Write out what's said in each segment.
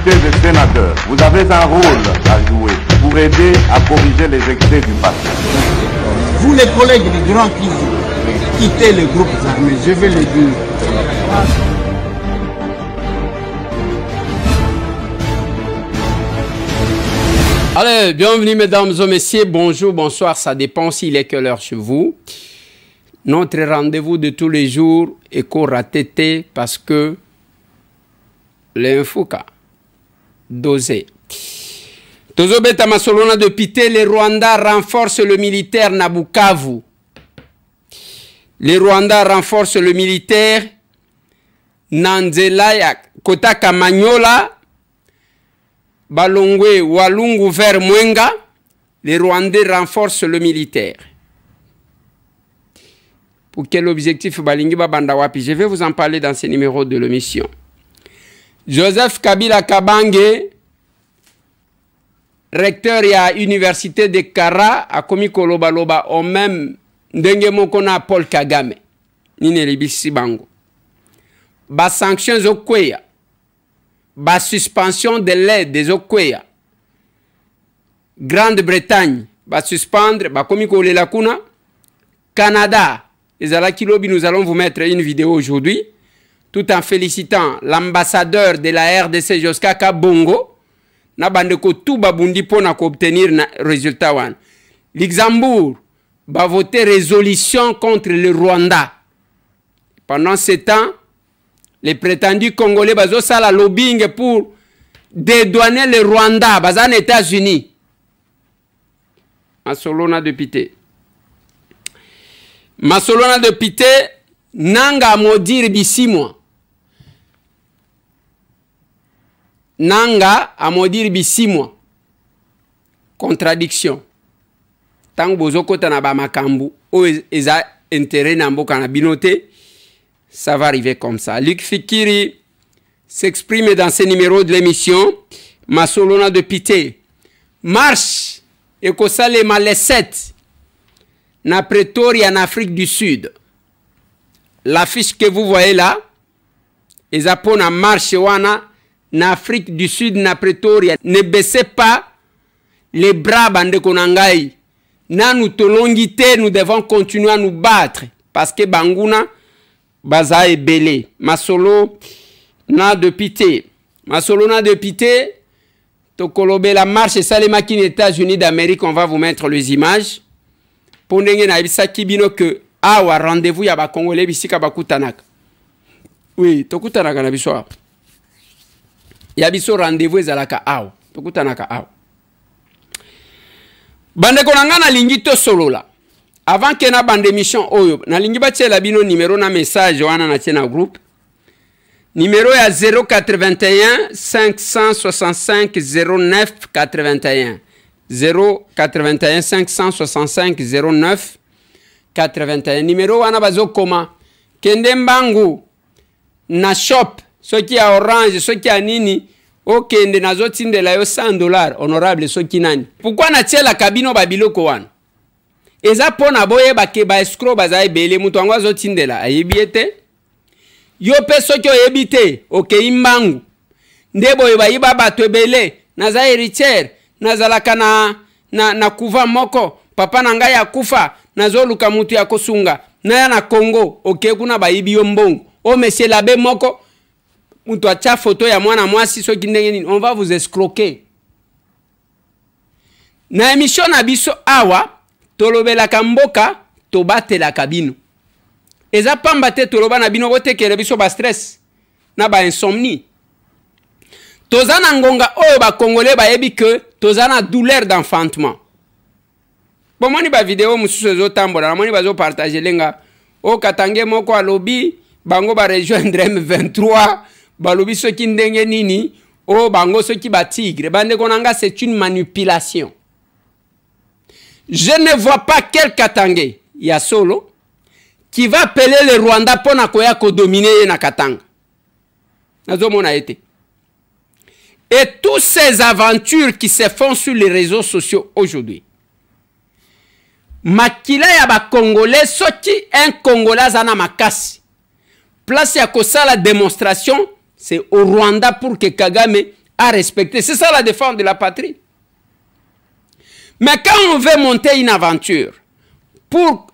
députés et sénateurs, vous avez un rôle à jouer pour aider à corriger les excès du passé. Vous les collègues du Grand Kivu, quittez les groupes armés, je vais le dire. Allez, bienvenue mesdames et messieurs, bonjour, bonsoir, ça dépend s'il est quelle heure chez vous. Notre rendez-vous de tous les jours est Koratete parce que l'info ka dosé. Tozobeta Masolona de Pité, les Rwandais renforcent le militaire na Bukavu. Les Rwandais renforcent le militaire Nanzela ya Kota Kamanyola, Balongwe, Walungu vers Mwenga. Les Rwandais renforcent le militaire. Pour quel objectif Balingi Babanda Wapi? Je vais vous en parler dans ce numéro de l'émission. Joseph Kabila Kabange, recteur à l'université de Kara, a commis Kolobaloba au même Ndenge Mokona Paul Kagame. Nine Libisi Bango. Ba sanctions au Kweya. Ba suspension de l'aide des Okweya. Grande-Bretagne, ba suspendre, ba commis Kolelakuna. Canada, les Alakilobi, nous allons vous mettre une vidéo aujourd'hui, tout en félicitant l'ambassadeur de la RDC Joska Kabongo, na bandeko tout babundi pour obtenir le résultat. Luxembourg va voter résolution contre le Rwanda. Pendant ce temps, les prétendus Congolais bazo sala lobbying pour dédouaner le Rwanda, bazan États-Unis. Masolona de Pité. Masolona de Pité, nanga maudire bisimwa. Nanga a maudire bisimwa. Contradiction. Tant bozoko tanaba makambu, o eza intérêt nambo kanabinote, ça va arriver comme ça. Luc Fikiri s'exprime dans ce numéro de l'émission. Masolona de Pité. Marche et kosale maleset. Na Pretoria en Afrique du Sud. L'affiche que vous voyez là, les apôtres en marche wana en Afrique du Sud na Pretoria. Ne baissez pas les bras bande konangai. Na nous tolongité, nous devons continuer à nous battre parce que banguna baza est belé. Masolo na de Pité. Masolo na de Pité. Tokolobe la marche et ça les maquines États-Unis d'Amérique, on va vous mettre les images. Pour ndenge na bisa kibino que awa rendez-vous ya ba Congolais bisika bakutanaka. Oui, tokutanaka na biso. Ya biso rendez-vous ezalaka awa. Tokutanaka awa. Bande konanga na lingi to solola. Avant que na bande mission oyo, na lingi batiela bino numéro na message wana na tena groupe. Numéro ya 081 565 09 81. 081 565 09 81. Numéro wana bazo koma kende mbangu na shop soki ya orange soki ya nini okende nazo tindela yo $100 honorable soki nani. Pourquoi na tiela kabino babiloko wana? Eza pona boye bake ba escrow baza ebele mutu wango azo tindela ayebiete. Yo pe soki oyebite okei mbangu. Ndebo yo bayiba bato ebele naza héritière. Nazalaka na kuva moko papa nanga ya kufa nazo luka mutu ya kosunga na ya na Congo oke kuna bayibi yo mbongo o monsieur l'abbé moko mutu acha photo ya mwana mwasi soki ndenge nini on va vous escroquer na émission na biso awa tolobela kamboka tobatela kabino eza pamba te toloba na bino botekele biso ba stress na ba insomnie. Tozana ngonga oyo ba Congolais ba yebi que tozana douleur d'enfantement. Bon moni ba vidéo mususu zo tambola na moni bazo partager lenga o katange moko alobi bango ba rejoindre M23 balobi soki ndenge nini o bango soki ba tigre bande konanga c'est une manipulation. Je ne vois pas quel Katangé ya solo qui va appeler le Rwanda pour na koya ko dominer na Katanga. Nazo mona été. Et toutes ces aventures qui se font sur les réseaux sociaux aujourd'hui. Makila ya ba Congolais, soki un Congolais zana makasi. Place ya kosa la démonstration, c'est au Rwanda pour que Kagame à respecter. C'est ça la défense de la patrie. Mais quand on veut monter une aventure pour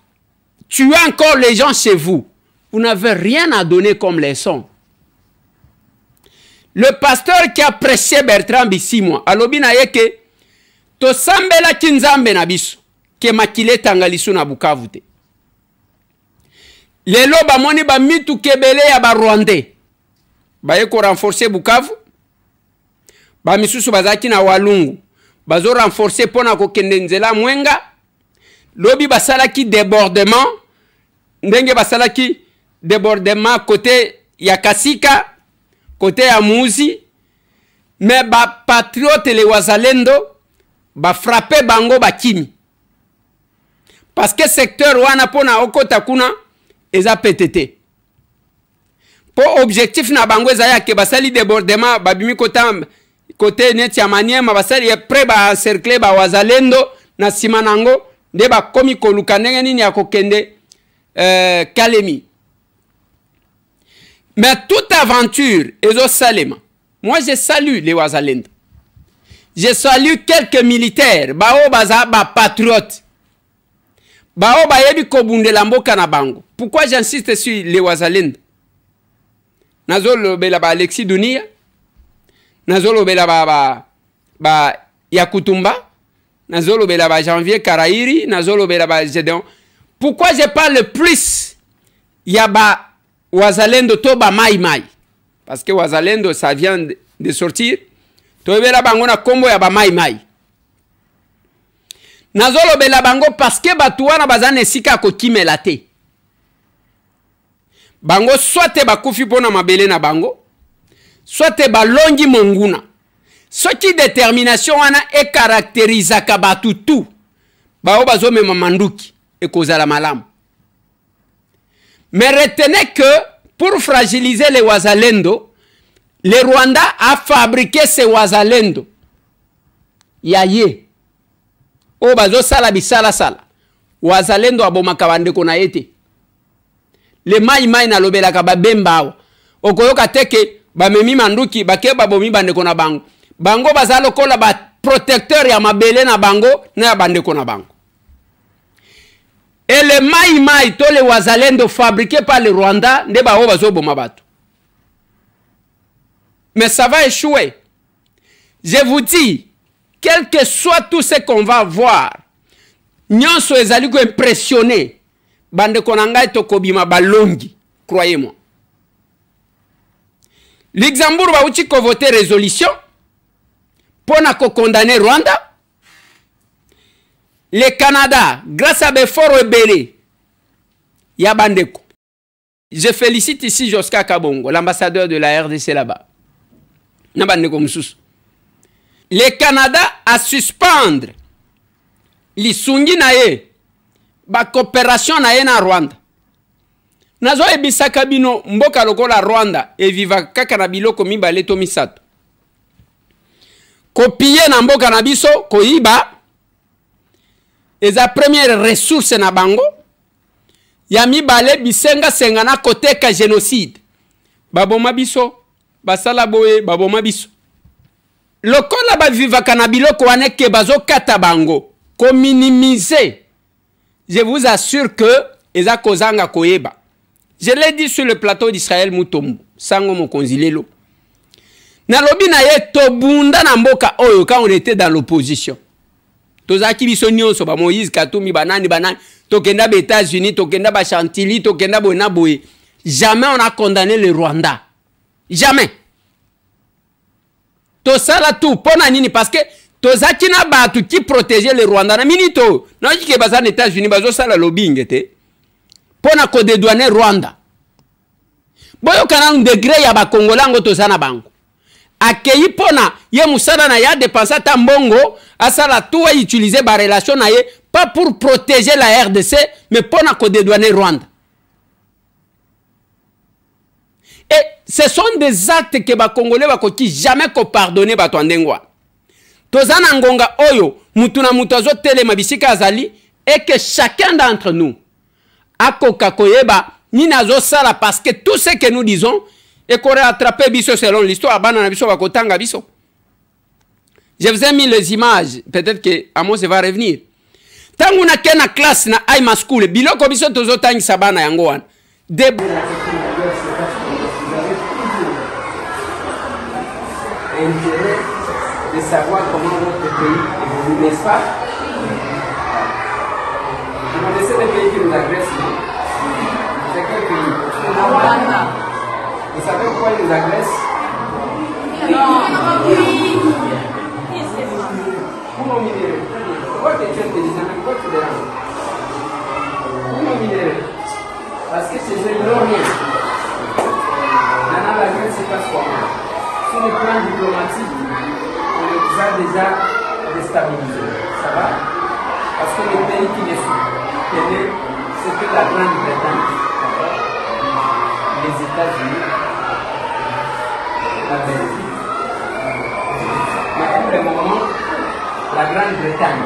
tuer encore les gens chez vous, vous n'avez rien à donner comme leçon. Le pasteur qui a prêché Bertrand Bisimwa, alobina yeke, to sambela kinzambe na biso, ke makile tangalisu na Bukavu te. Lelo bamoni ba mitu kebele ya ba Rwandais. Baye ko renforcer Bukavu. Ba misusu bazaki na Walungu. Bazo renforcer pona ko kende nzela Mwenga. Lobi basalaki débordement. Ndenge basalaki débordement côté ya Kasika, côté ya Muzi. Mais ba patriote le wazalendo ba frapper bango ba kimi. Parce que secteur wana pona okota kuna eza PTT. Pour objectif na bango eza ya ke basali débordement babimi côté neti ya Maniema basali ya prêt ba encercler ba wazalendo na simanango nde ba komi koluka ndenge nini ya kokende Kalemi. Mais toute aventure ezo salema. Moi je salue les wazalendo. Je salue quelques militaires bao baza ba patriotes. Bao bayebi kobundela mboka na bango. Pourquoi j'insiste sur les wazalendo? Nazolo bela ba Alexis Dunia. Nazolo bela ba Yakutumba. Nazolo bela ba Janvier Karairi. Nazolo bela ba Gédéon. Pourquoi je parle plus yaba wazalendo to ba mai mai? Parce que wazalendo ça vient de sortir. To bela bango na kombo ya ba mai mai. Nazolo bela bango parce que batuana bazane sika ko kimela te. Bango soit te bakufi pona mabele na bango, soit te balongi monguna. Ce qui détermination wana e caractérise kabatu tout. Bao bazo me mamanduki e kozala malamu. Mais retenez que pour fragiliser les wazalendo, le Rwanda a fabriqué ces wazalendo. Yaye. O bazo sala bisala sala. Wazalendo abomaka bandeko na yete. Le mai mai na lobela ka babemba. Okoyoka teke ba memi manduki bake babomi bandeko na bango. Bango bazalo kola ba protecteur ya mabele na bango na ya bandeko na bango. Et le mai mai to le wazalendo fabriqué par le Rwanda nde ba o bazo boma bato. Mais ça va échouer. Je vous dis, quel que soit tout ce qu'on va voir, nyonso ezali ko impressionné. Bande konangai to kobima balongi, croyez-moi. Luxembourg va uchi ko voter résolution pour na ko condamner Rwanda. Le Canada, grâce à Beforo Ebele, ya bandeko. Je félicite ici Joska Kabongo, l'ambassadeur de la RDC là-bas. Na bandeko mususu. Le Canada a suspendre lisungi na ye ba coopération na ye na Rwanda. Nazo ebisaka bino mboka lokola Rwanda e viva kaka na biloko mibale to misato. Kopiye na mboka na biso koyiba eza première ressource na bango ya mibale bisenga senga na koteka génocide. Baboma biso basala boye baboma biso. Lokola ba viva kana biloko wane ke bazo kata bango ko minimiser. Je vous assure que eza kozanga koyeba. Je l'ai dit sur le plateau d'Israël Mutombo, sango mokonzilelo. Nalobi na ye tobunda na mboka oyo quand on était dans l'opposition. Tozaki biso nyonso ba Moïse Katumbi banani tokenda ba États-Unis, tokenda ba Chantilly, tokenda bona boye. Jamais on a condamné le Rwanda. Jamais. To sala tout pona nini parce que tozaki na batu qui protéger le Rwanda na minito. Na jike bazana États-Unis bazo sala lobbying te. Pona ko dédouaner Rwanda. Boyo kana degré ya ba Kongolango tozana bango. Akei pona ye musala na ya dépenser ta mbongo asala tout et utiliser ba relation na ye pas pour protéger la RDC mais pona ko dédouaner Rwanda. Et ce sont des actes que ba Congolais ba ko jamais ko pardonner ba twandengwa. Tozana ngonga oyo mutuna mutazo telema bisika azali et que chacun d'entre nous akoka koyeba ni nazo sala parce que tout ce que nous disons et qu'on a attrapé biso selon l'histoire bana na biso bakotanga biso Je vous ai mis les images. Peut-être que Amos va revenir. Tant qu'on a qu'une classe na Aima School, biloko biso tozo tangi sabana yango wana. Intérêt de savoir comment notre pays évolue, n'est-ce pas? Vous connaissez les pays qui nous agressent, non? C'est quel pays? Vous savez pourquoi ils nous agressent? Pourquoi minéraux? Pourquoi tu es intelligent? Pourquoi tu déranges? Pourquoi minéraux? Parce que ces jeunes n'ont rien. Maintenant, la guerre se passe comment? Sur le plan diplomatique, on les a déjà déstabilisés. Ça va? Parce que les pays qui les soutenaient, c'était la Grande-Bretagne, les États-Unis, la Belgique. Mais pour le moment, la Grande-Bretagne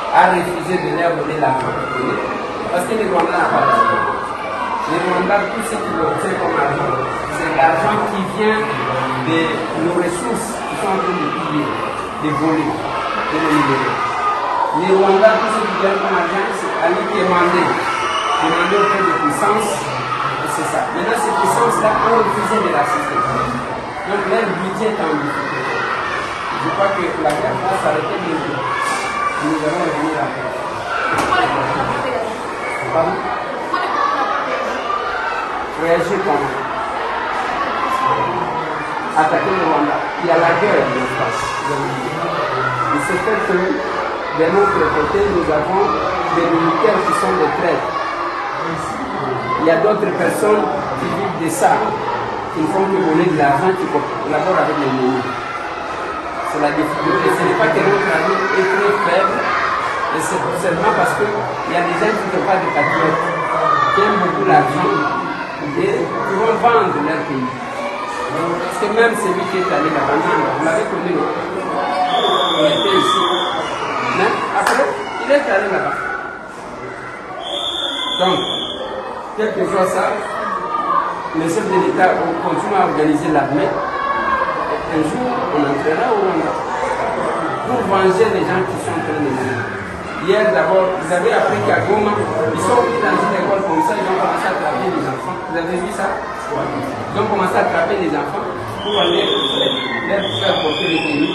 a refusé de leur donner l'argent. Parce que les Rwandais n'ont pas d'argent. Les Rwandais, tout ce qu'ils obtiennent comme argent, c'est l'argent qui vient de nos ressources qui sont en train de piller, de voler, de nos libérer. Les Rwandais, tout ce qui vient comme argent, c'est aller demander auprès de puissance, et c'est ça. Maintenant, ces puissances-là ont refusé de l'assister. Donc, leur budget est en difficulté. Je crois que la guerre va s'arrêter bientôt. Nous allons revenir après. Pardon? Réagir comment? Attaquer le Rwanda. Il y a la guerre dans l'espace. Il se fait que de notre côté, nous avons des militaires qui sont des traîtres. Il y a d'autres personnes qui vivent de ça, qui ne font que voler de l'argent, qui collaborent avec les ennemis. C'est la difficulté. Ce n'est pas que notre armée est très faible, et c'est seulement parce qu'il y a des gens qui ne sont pas des patriotes, qui aiment beaucoup l'argent, et qui vont vendre leur pays. Parce que même celui qui est allé là-bas, vous l'avez connu, il était ici. Mais après, il est allé là-bas. Donc, quel que soit ça, le chef de l'État continue à organiser l'armée. Un jour, on entrera au Rwanda pour venger les gens qui sont en train de mourir. Hier, d'abord, vous avez appris qu'à Goma, ils sont venus dans une école comme ça, ils ont commencé à attraper les enfants. Vous avez vu ça? Ils ont commencé à attraper les enfants pour aller leur faire porter les pays.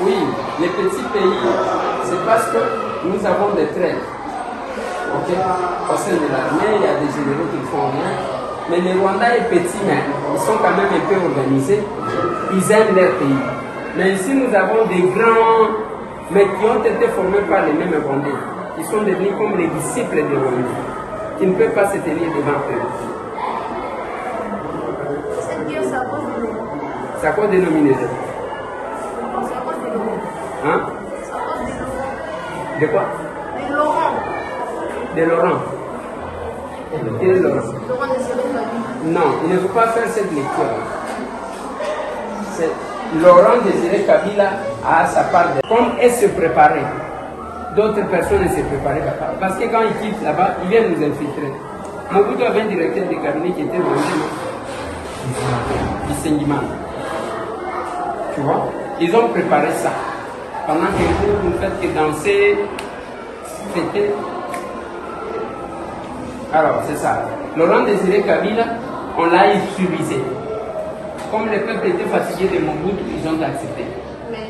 Oui, les petits pays, c'est parce que nous avons des traîtres. Okay. Au sein de l'armée, il y a des généraux qui font rien. Mais les Rwandais est petit, mais ils sont quand même un peu organisés. Ils aiment leur pays. Mais ici, nous avons des grands, mais qui ont été formés par les mêmes Rwandais. Ils sont devenus comme les disciples des Rwandais, qui ne peuvent pas se tenir devant eux. Cette guerre, ça cause de l'eau. C'est à cause de nos minéraux. C'est à cause de l'eau. Hein? C'est à cause de l'eau. De quoi? De Laurent. De Laurent. Quel est Laurent? Laurent Désiré Kabila. Non, il ne faut pas faire cette lecture. Laurent Désiré Kabila a sa part de... Comme elle se préparait, d'autres personnes ne se préparaient pas. Parce que quand ils quittent là-bas, ils viennent nous infiltrer. Mobutu avait un directeur de cabinet qui était vendu du Sengiman. Tu vois? Ils ont préparé ça. Pendant que vous ne faites que danser, fêter. Alors, c'est ça. Laurent Désiré Kabila, on l'a utilisé. Comme le peuple était fatigué de Mobutu, ils ont accepté. Mais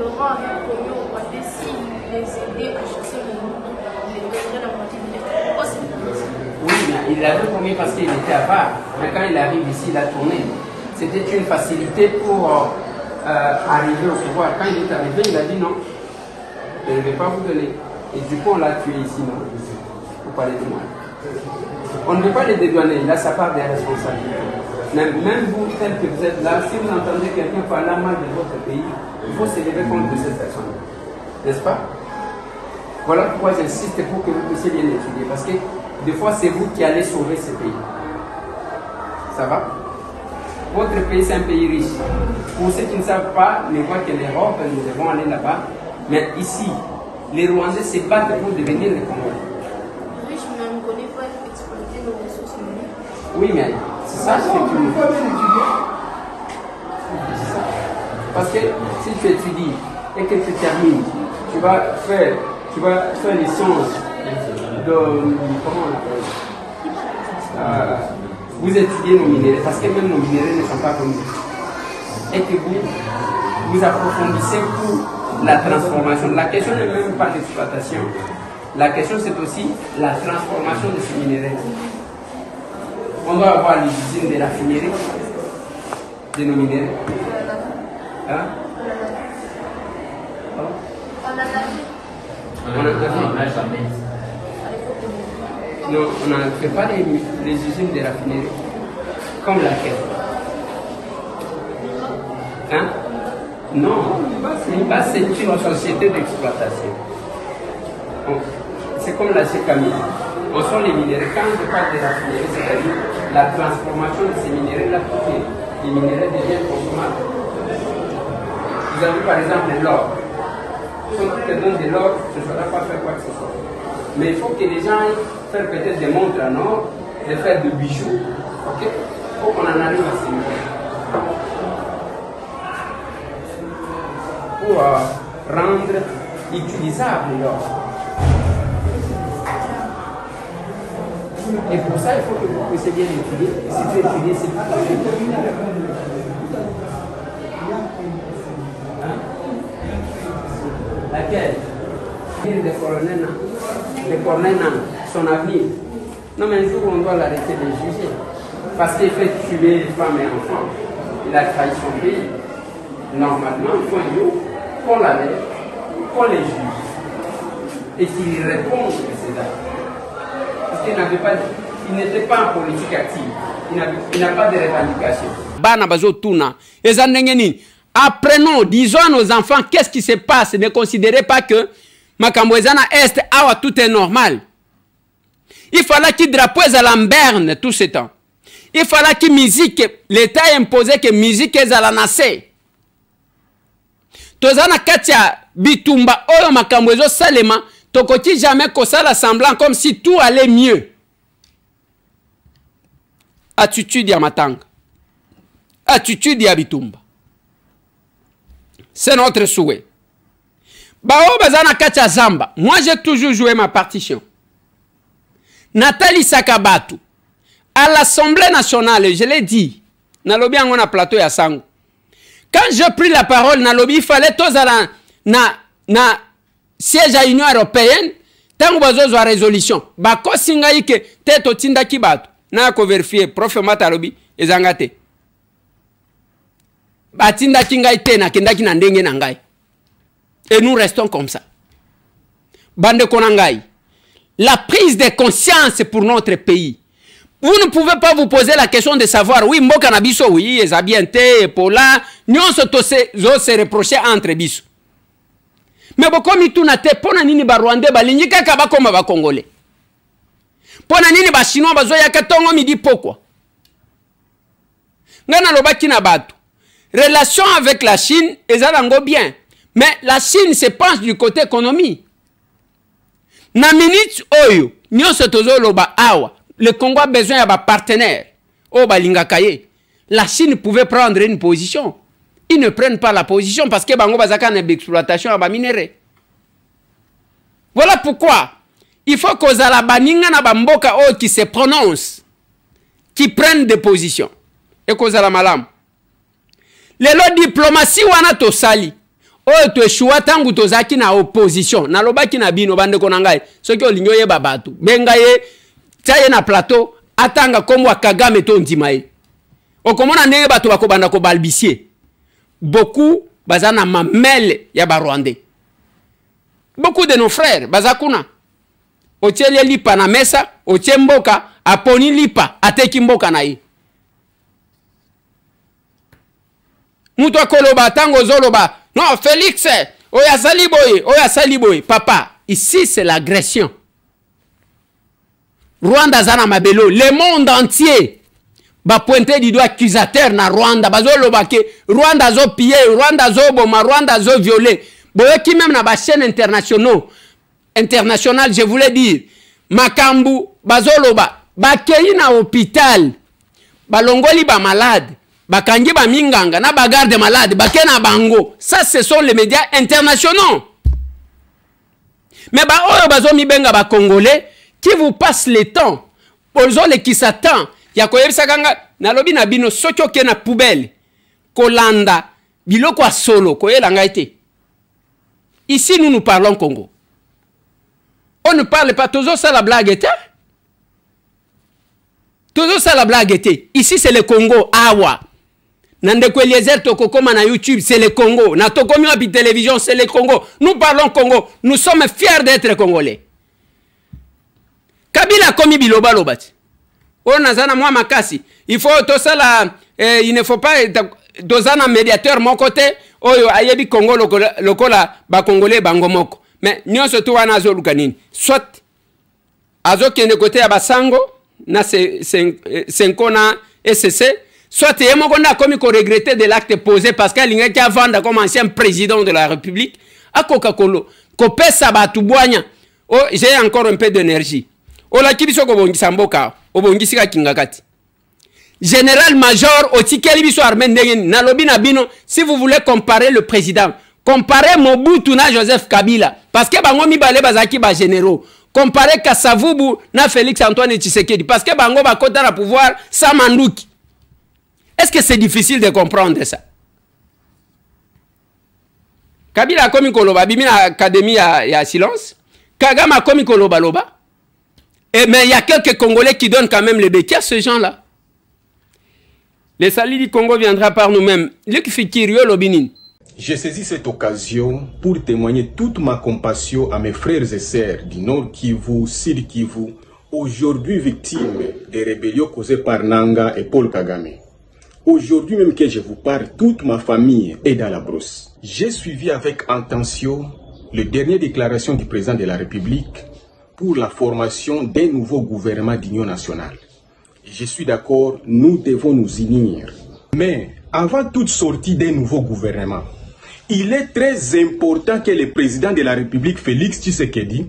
Laurent avait promis au Rwandais s'il les aidait à chasser Mobutu, il les donnerait la moitié de l'État. Pourquoi c'est pas? Oui, mais il l'avait promis parce qu'il était à part. Mais quand il arrive ici, il a tourné. C'était une facilité pour arriver au pouvoir. Quand il est arrivé, il a dit non, je ne vais pas vous donner. Et du coup, on l'a tué ici, non? Vous parlez de moi. On ne peut pas les dédouaner, il a sa part des responsabilités. Même vous, tel que vous êtes là, si vous entendez quelqu'un parler mal de votre pays, il faut se lever contre cette personne. N'est-ce pas? Voilà pourquoi j'insiste pour que vous puissiez bien étudier. Parce que des fois, c'est vous qui allez sauver ce pays. Ça va? Votre pays, c'est un pays riche. Pour ceux qui ne savent pas, ne voient que l'Europe, nous devons aller là-bas. Mais ici, les Rwandais se battent pour devenir les Congolais. Riche, mais on ne connaît pas exploiter nos ressources humaines. Oui, mais c'est sache que tu veux. Parce que si tu étudies et que tu termines, tu vas faire les sciences de... Comment on appelle vous étudiez nos minéraux, parce que même nos minéraux ne sont pas connus. Et que vous approfondissez pour la transformation. La question n'est même pas l'exploitation. La question c'est aussi la transformation de ces minéraux. On doit avoir les usines de raffinerie de nos minéraux. Hein? On n'a jamais. Non, on ne fait pas les usines de raffinerie comme laquelle. Hein? Non, c'est une société d'exploitation. C'est comme la CECAMI. On sort les minéraux. Quand je parle de raffinerie, c'est-à-dire la transformation de ces minéraux-là pour que les minéraux deviennent consommables. Vous avez par exemple l'or. Si on te donne de l'or, tu ne sauras pas faire quoi que ce soit. Mais il faut que les gens aillent faire peut-être des montres en or, de faire des bijoux. Ok? Il faut qu'on en arrive à ce niveau. Pour rendre utilisable l'or. Et pour ça, il faut que vous puissiez bien étudier. Et si tu étudies, c'est pas laquelle? Des colonels, son avenir. Non, mais un jour, on doit l'arrêter de juger. Parce qu'il fait tuer les femmes et enfants. Il a trahi son pays. Normalement, il faut un jour qu'on l'arrête, qu'on les juge. Et qu'il réponde à ces actes. Parce qu'il n'était pas en politique active. Il n'a pas de revendication. Apprenons, disons à nos enfants qu'est-ce qui se passe. Ne considérez pas que Makambouezana Est, awa tout est normal. Il fallait qu'il drapeau à l'amberne tout ce temps. Il fallait que musique, l'État imposait que musique est à la nassé. Tozana katia bitumba oyo Makambouezo salema, tokoti jamais kosala semblant comme si tout allait mieux. Attitude ya matanga. Attitude ya bitumba. C'est notre souhait. Bao bazana kacha zamba. Moi j'ai toujours joué ma partition. Nathalie Sakabatu. À l'Assemblée nationale, je l'ai dit. Nalobi on a plateau ya sango. Quand j'ai pris la parole, Nalobi, il fallait tous à na siège à l'Union européenne. Tant que vous avez résolution. Bako singa ike teto tinda kibatu. Na ko vérifier prof Matalobi ezangate. Batinda kingai tena kendaki na ndenge na ngai. Et nous restons comme ça. Bande konangai. La prise de conscience pour notre pays. Vous ne pouvez pas vous poser la question de savoir, oui, mboka na biso, oui, ezabiente, pola, nyon se reprocher entre biso. Mais bokomi tunate, pona nini ba Rwandais ba linyika kaba koma ba Congolais. Pona nini ba Chinois ba zoya katongo midi pourquoi? Ngana lobaki na batu. Relation avec la Chine, ezalango bien. Mais la Chine se penche du côté économie. Na minute oyo, nyon se tozo loba awa. Le Congo a besoin d'un partenaire. Oh, Balingakaye. La Chine pouvait prendre une position. Ils ne prennent pas la position parce que Bango Bazaka n'a d'exploitation à minéraux. Voilà pourquoi il faut que la baninga na bamboka oh qui se prononcent, qui prennent des positions. Et que la malam. Les diplomatie wana to sali. Oh to choua tangu to zaki na opposition. Na lobaki na bino bande konangai. Ce que l'igno ye babatu. Bengaye. Taye na plateau atanga komwa Kagame to ndimae. Okomona ndenge bato bakobanda ko balbisier. Beaucoup bazana mamele ya ba Rwandais. Beaucoup de nos frères bazakuna. Otiele lipa na mesa, otie mboka, aponi lipa, ateki mboka na ye. Muto koloba tango zoloba. Non, Félix, oya saliboye, papa, ici c'est l'agression. Rwanda zana mabelo, le monde entier va pointer du doigt accusateur na Rwanda, bazo lobake, Rwanda zo pillé, Rwanda zo boma, Rwanda zo violé. Boye qui même na ba chaîne internationale, je voulais dire, Makambu, bazo loba, bakei na hôpital, balongoli ba malade, bakangi ba minganga na bagarde malade, bakena bango. Ça ce sont les médias internationaux. Mais ba oyo bazo mi benga ba congolais qui vous passe le temps. Ozo le qui s'attend. Ya koyebisa kanga na lobi na bino soki oke na poubelle kolanda biloko a solo koyelanga ete. Ici nous parlons Congo. On ne parle pas toujours ça la blague était. Toujours ça la blague était. Ici c'est le Congo awa. Nandeko Eliezer tokokoma na YouTube c'est le Congo. Na tokomi wa télévision c'est le Congo. Nous parlons Congo. Nous sommes fiers d'être congolais. Kabila komi biloba lobati. On nazana moi makasi. Il faut tout ça là, il ne faut pas dozana médiateur mon côté. Oyo ayebi Congo lokola ba congolais bango moko. Mais nyonso to wana zo lukanini. Soit azo kende côté ya basango na senko na SCC, soit yemo konda komi ko regretter de l'acte posé parce qu'il y a vendre comme ancien président de la République à Coca-Cola. Ko pesa ba tubwanya. Oh, j'ai encore un peu d'énergie. Ola kibiso ko bongisa mboka, obongisi ka kingakati. Général major otikeli biso armée ndenge na lobi na bino si vous voulez comparer le président, comparez Mobutu na Joseph Kabila parce que bango mibale bazaki ba généraux. Comparez Kasavubu na Félix Antoine Tshisekedi parce que bango ba kota na pouvoir sans manduki. Est-ce que c'est difficile de comprendre ça? Kabila komi koloba bimi na académie ya silence. Kagame komi koloba loba. Mais il y a quelques Congolais qui donnent quand même le béquet à ces gens-là. Le salut du Congo viendra par nous-mêmes. J'ai saisi cette occasion pour témoigner toute ma compassion à mes frères et sœurs du Nord Kivu, Sud Kivu, aujourd'hui victimes des rébellions causées par Nanga et Paul Kagame. Aujourd'hui même que je vous parle, toute ma famille est dans la brousse. J'ai suivi avec attention les dernières déclarations du président de la République pour la formation d'un nouveau gouvernement d'union nationale. Je suis d'accord, nous devons nous unir. Mais avant toute sortie d'un nouveau gouvernement, il est très important que le président de la République, Félix Tshisekedi,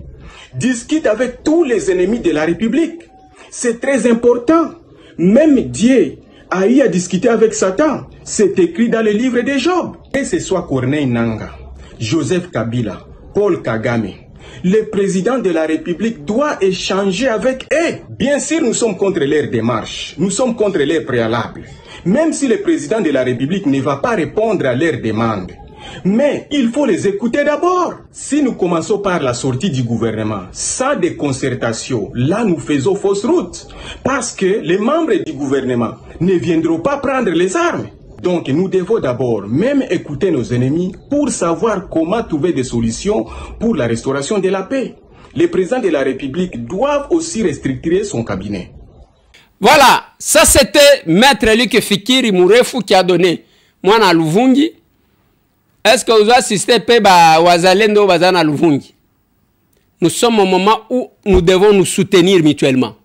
discute avec tous les ennemis de la République. C'est très important. Même Dieu a eu à discuter avec Satan. C'est écrit dans le livre de Job. Que ce soit Corneille Nanga, Joseph Kabila, Paul Kagame, le président de la République doit échanger avec eux. Bien sûr, nous sommes contre leur démarche. Nous sommes contre leurs préalables. Même si le président de la République ne va pas répondre à leurs demandes. Mais il faut les écouter d'abord. Si nous commençons par la sortie du gouvernement, sans des concertations, là nous faisons fausse route. Parce que les membres du gouvernement ne viendront pas prendre les armes. Donc nous devons d'abord même écouter nos ennemis pour savoir comment trouver des solutions pour la restauration de la paix. Les présidents de la République doivent aussi restructurer son cabinet. Voilà, ça c'était Maître Luc Fikiri Murefu qui a donné Mwana Luvungi. Est-ce que vous assistez à Wazalendo Bazana Luvungi? Nous sommes au moment où nous devons nous soutenir mutuellement.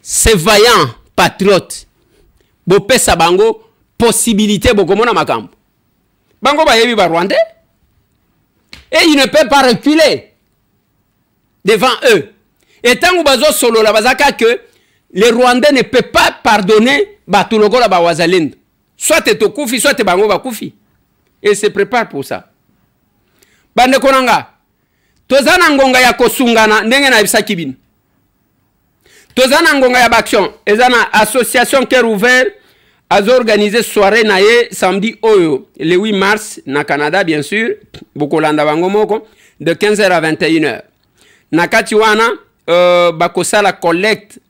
Ces vaillants patriotes, bopesa bango possibilité bokomona makambo. Bango ba yebi ba Rwandais. Et ils ne peuvent pas reculer devant eux. Et tant que bazo solo la bazaka que les Rwandais ne peuvent pas pardonner batuloko la ba Wazalendo. Soit te koufi, soit te bango ba koufi. Et se prépare pour ça. Bande konanga. Tozana ngonga ya kosungana ndenge na ibisa kibino. Tozana ngonga ya baction. Ezana association Cœur Ouvert a organisé soirée naye samedi oyo le 8 mars na Canada bien sûr. Bokolanda bango moko de 15h à 21h. Nakati wana bakosala collecte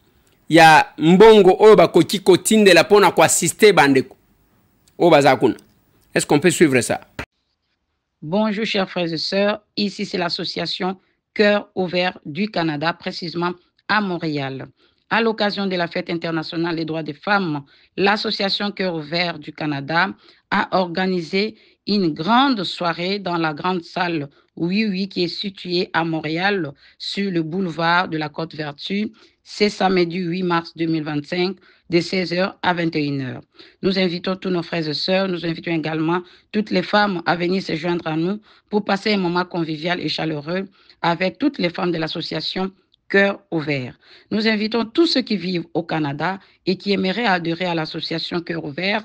ya mbongo oyo bakoki kotindela pona ko assister bandeko. Est-ce qu'on peut suivre ça? Bonjour chers frères et sœurs, ici c'est l'association Cœur Ouvert du Canada, précisément à Montréal. À l'occasion de la fête internationale des droits des femmes, l'association Cœur Ouvert du Canada a organisé une grande soirée dans la grande salle Oui qui est située à Montréal sur le boulevard de la Côte-Vertu. C'est samedi 8 mars 2025 de 16h à 21h. Nous invitons tous nos frères et sœurs, nous invitons également toutes les femmes à venir se joindre à nous pour passer un moment convivial et chaleureux avec toutes les femmes de l'association Cœur ouvert. Nous invitons tous ceux qui vivent au Canada et qui aimeraient adhérer à l'association Cœur ouvert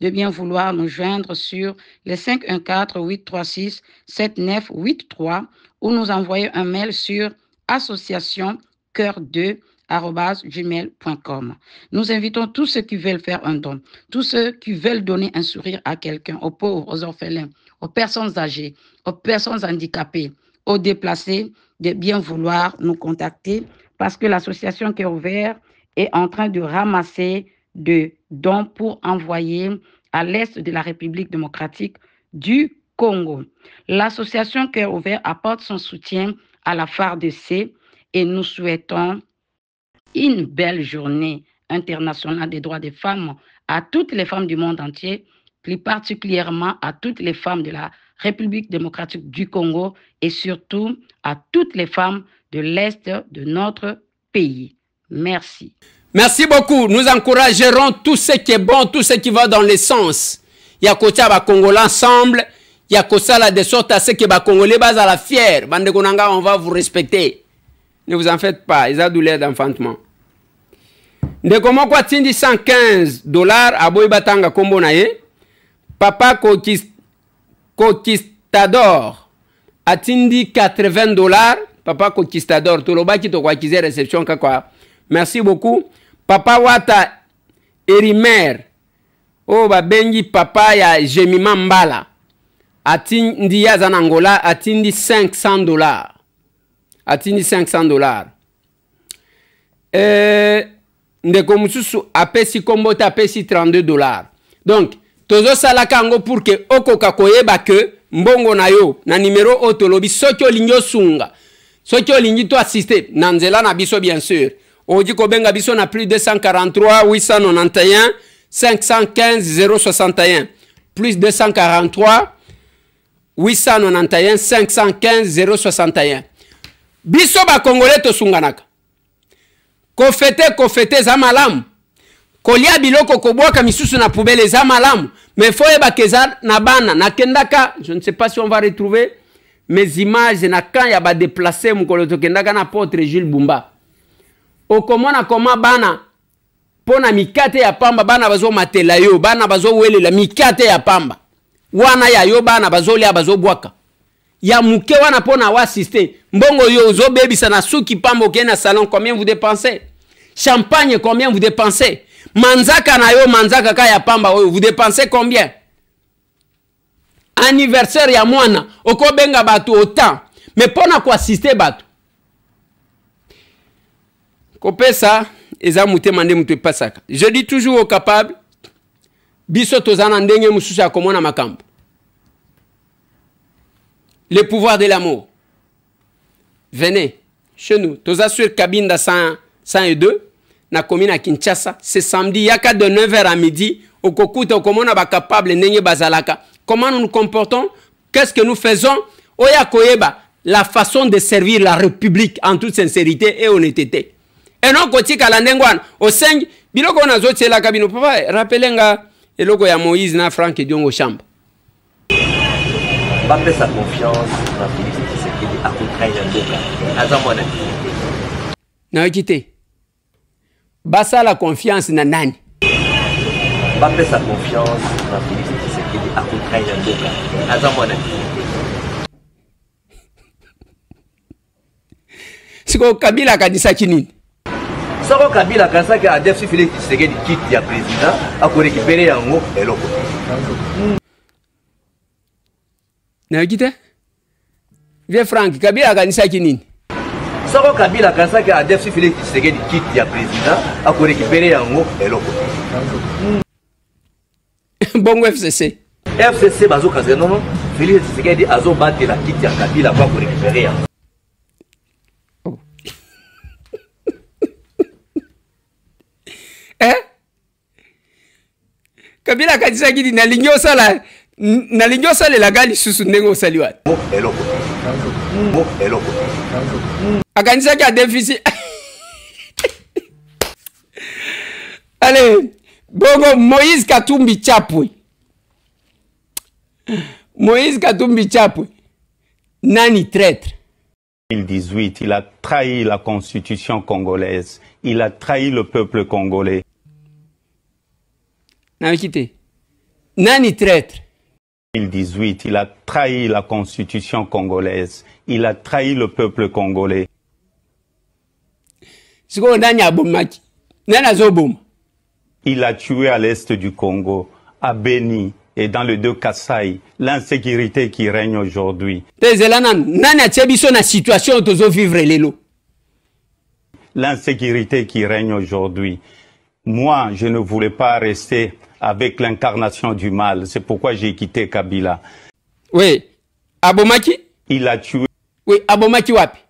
de bien vouloir nous joindre sur le 514-836-7983 ou nous envoyer un mail sur associationcoeur2@gmail.com. Nous invitons tous ceux qui veulent faire un don, tous ceux qui veulent donner un sourire à quelqu'un, aux pauvres, aux orphelins, aux personnes âgées, aux personnes handicapées, aux déplacés, de bien vouloir nous contacter parce que l'association Cœur ouvert est en train de ramasser des dons pour envoyer à l'est de la République démocratique du Congo. L'association Cœur ouvert apporte son soutien à la FARDC et nous souhaitons une belle journée internationale des droits des femmes à toutes les femmes du monde entier, plus particulièrement à toutes les femmes de la République démocratique du Congo et surtout à toutes les femmes de l'Est de notre pays. Merci. Merci beaucoup. Nous encouragerons tout ce qui est bon, tout ce qui va dans le sens. Il y a côté à Congolais ensemble, il y a ça là de sorte à ce que les Congolais basent à la fière. Bande Konanga, on va vous respecter. Ne vous en faites pas, ils ont douleur d'enfantement. De comment quoi tindi $115 à Boybatanga Kombo naye. Papa Conquistador atindi $80. Papa Conquistador, tolobaki to kwa kize réception kakwa. Merci beaucoup. Papa Wata Erimer. Oh babengi papa ya Jemima Mbala. Atindi ya Zanangola atindi $500. Atindi $500. Ndeko mususu apesi kombota apesi $32. Donc tozo salaka ngo pour que okoka koyeba que mbongo na yo na numéro otolobi soki olingi osunga soki olingi to assister na nzela na biso bien sûr oji kobenga biso na plus 243 891 515 061 plus 243 891 515 061 biso ba congolais to sunganaka kofete za malamu kolia biloko kobwaka misusu na poubelle za malamu mais faut ebakeza na bana na kendaka je ne sais pas si on va retrouver mes images na quand ya ba déplacer mukolo to kendaka na Porte Jules Bumba okomona koma bana pona mikate ya pamba bana bazo matela yo bana bazo welela mikate ya pamba wana ya yo bana bazo lia bazo bwaka ya muke wana pona wa assister mbongo yo ozo bebisa na suki pamba okena salon combien vous dépensez champagne combien vous dépensez manzaka na yo manzaka ka ya pamba oyo vous dépensez combien anniversaire ya mwana okobenga batu autant mais pona ko assister batu kopesa eza mutema nde mutu pasaka je dis toujours au capable biso tozana ndenge mususu ya komona makambo le pouvoir de l'amour venez chez nous toza sur Kabinda 102 na commune à Kinshasa c'est samedi yaka de 9h à midi okokuta okomona ba capable ndenge bazalaka comment nous nous comportons qu'est-ce que nous faisons oya koyeba la façon de servir la République en toute sincérité et honnêteté et non kotika la ndengwana o 5 biloko na zotiela kabino papa rappelenga eloko ya Moïse na Frank Diongo Chamba ba pesa confiance na Félix Tshisekedi akotraina ndoka azamona na okite basa la confiance na nani ba pesa confiance na Félix Tshisekedi akotraina ndoka azamona siko Kabila kanisa kinini soko Kabila kansaki adef Félix Tshisekedi kiti ya président akorécupérer yango eloko na okite vie Frank Kabila kanisa kinini soko Kabila kansaki adef Félix Tshisekedi kiti ya président akorécupérer yango eloko bongo FCC bazo kansaki non Félix Tshisekedi azo batela kiti ya Kabila kwa korécupérer yango Kabila kanisa kinini na linyo sala la gali susu ndengo saliwa eloko akanisa ki a déficit allez bongo Moïse Katumbi Chapwe nani traître 2018, il a trahi la constitution congolaise. Il a trahi le peuple congolais. Nani traître. 2018, il a trahi la constitution congolaise. Il a trahi le peuple congolais. Il a tué à l'est du Congo, à Beni et dans le deux Kasaï, l'insécurité qui règne aujourd'hui. L'insécurité qui règne aujourd'hui. Moi, je ne voulais pas rester avec l'incarnation du mal. C'est pourquoi j'ai quitté Kabila. Oui. Abomaki? Il a tué. Oui, Abomaki wapi?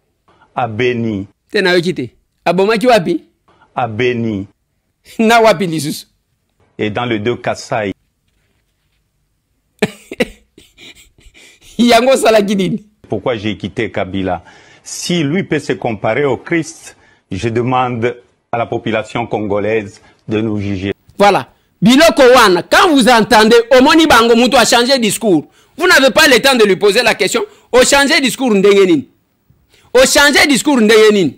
À Beni. Tena quitté. Abomaki wapi? À Beni. Na wapi lisusu? Et dans le deux Kasaï. Yango salakidini. Pourquoi j'ai quitté Kabila? Si lui peut se comparer au Christ, je demande à la population congolaise de nous juger. Voilà. Biloko wana, quand vous entendez Omoni Bango Mutu a changé de discours, vous n'avez pas le temps de lui poser la question. Au changer de discours ndengenin. Au changer de discours ndengenin.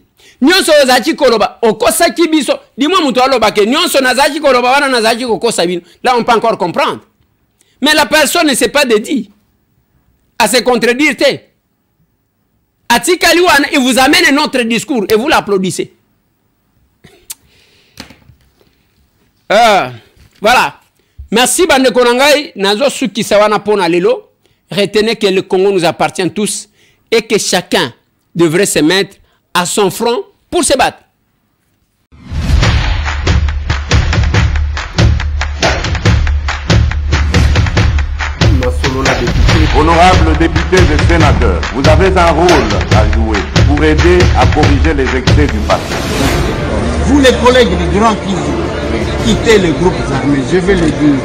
Nyonso zachi koloba, okosa kibiso. Dis-moi mutu aloba ke nyonso nazachi koloba wana nazachi kokosa bino. Là on peut encore comprendre. Mais la personne ne sait pas de dire. À se contredire. Atikali wana, il vous amène un autre discours et vous l'applaudissez. Voilà. Merci Bande Konangai. Nazo suki sawana pona lelo. Retenez que le Congo nous appartient tous et que chacun devrait se mettre à son front pour se battre. Honorables députés et sénateurs, vous avez un rôle à jouer pour aider à corriger les excès du passé. Vous les collègues du Grand Kivu, quittez les groupes armés, je vais le dire.